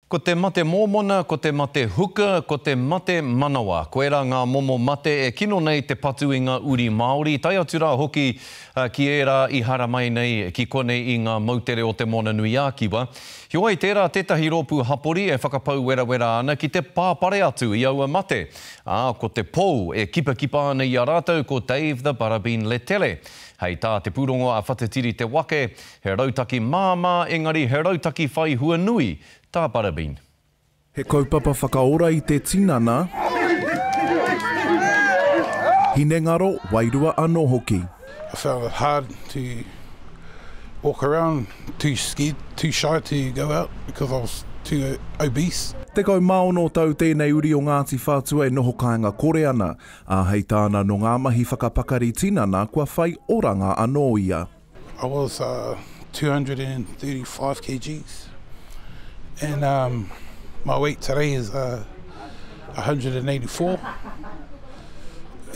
Ko te mate mōmona, ko te mate huka, ko te mate manawa. Koera ngā momo mate e kino nei te patu i ngā uri Māori. Tai atu rā hoki ki e rā i hara mai nei ki konei i ngā mautere o te mona nui ākiwa. Hioi tērā tētahi rōpū hapori e whakapau wera ana ki te pāpare atu i aua mate. Ko te pou e kipa ana i a rātou ko Dave the Barabine Letele. Hei tā te pūrongo a whatetiri te wake, he rautaki māmā, engari he rautaki whai hua nui, tā Barabine. He kaupapa whakaora i te tinana. Hinengaro, wairua anō hoki. I found it hard to walk around, too scared, too shy to go out because I was too obese. Te kau maono tau tēnei uri o Ngāti Whātua e noho kāinga kore ana, a hei tāna no ngā mahi whakapakari tinana kua whai oranga anō ia. I was 235 kgs and my weight today is 184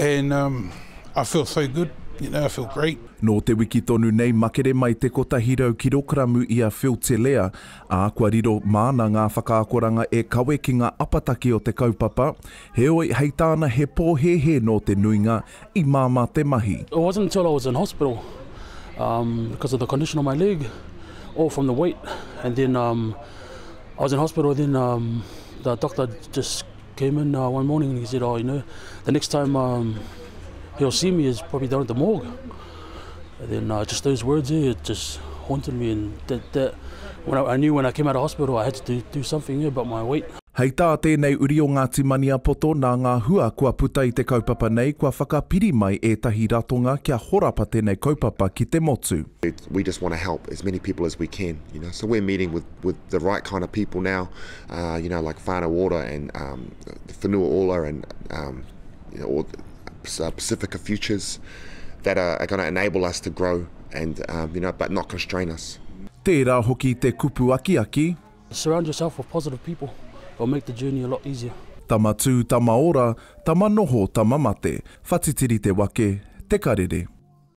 and I feel so good. You know, I feel great. No te wiki tonu nei makere mai te kotahirau kilokramu i a Phil Telea, a kua riro māna ngā whakaakoranga e kawe ki ngā apataki o te kaupapa, heoi hei tāna he pōhehe no te nuinga i māma te mahi. It wasn't until I was in hospital because of the condition of my leg, all from the weight, and then I was in hospital, then the doctor just came in one morning and he said, oh, you know, the next time he'll see me is probably down at the morgue. And then just those words there, it just haunted me, and that when I knew when I came out of hospital I had to do something about my weight. Hei tā tēnei uri o Ngāti Maniapoto nā ngā hua kua puta i te kaupapa nei kua whakapiri mai e tahi ratonga kia horapa tēnei kaupapa ki te motu. We just want to help as many people as we can, you know. So we're meeting with the right kind of people now, you know, like Whānau Ora and the Whenua Ola and you know, all Pacifica Futures that are going to enable us to grow and you know, but not constrain us. Tērā hoki te kupu aki. Surround yourself with positive people. It'll make the journey a lot easier. Tama tū, tama ora, tama noho, tama mate. Whatitiri te wake, te karere.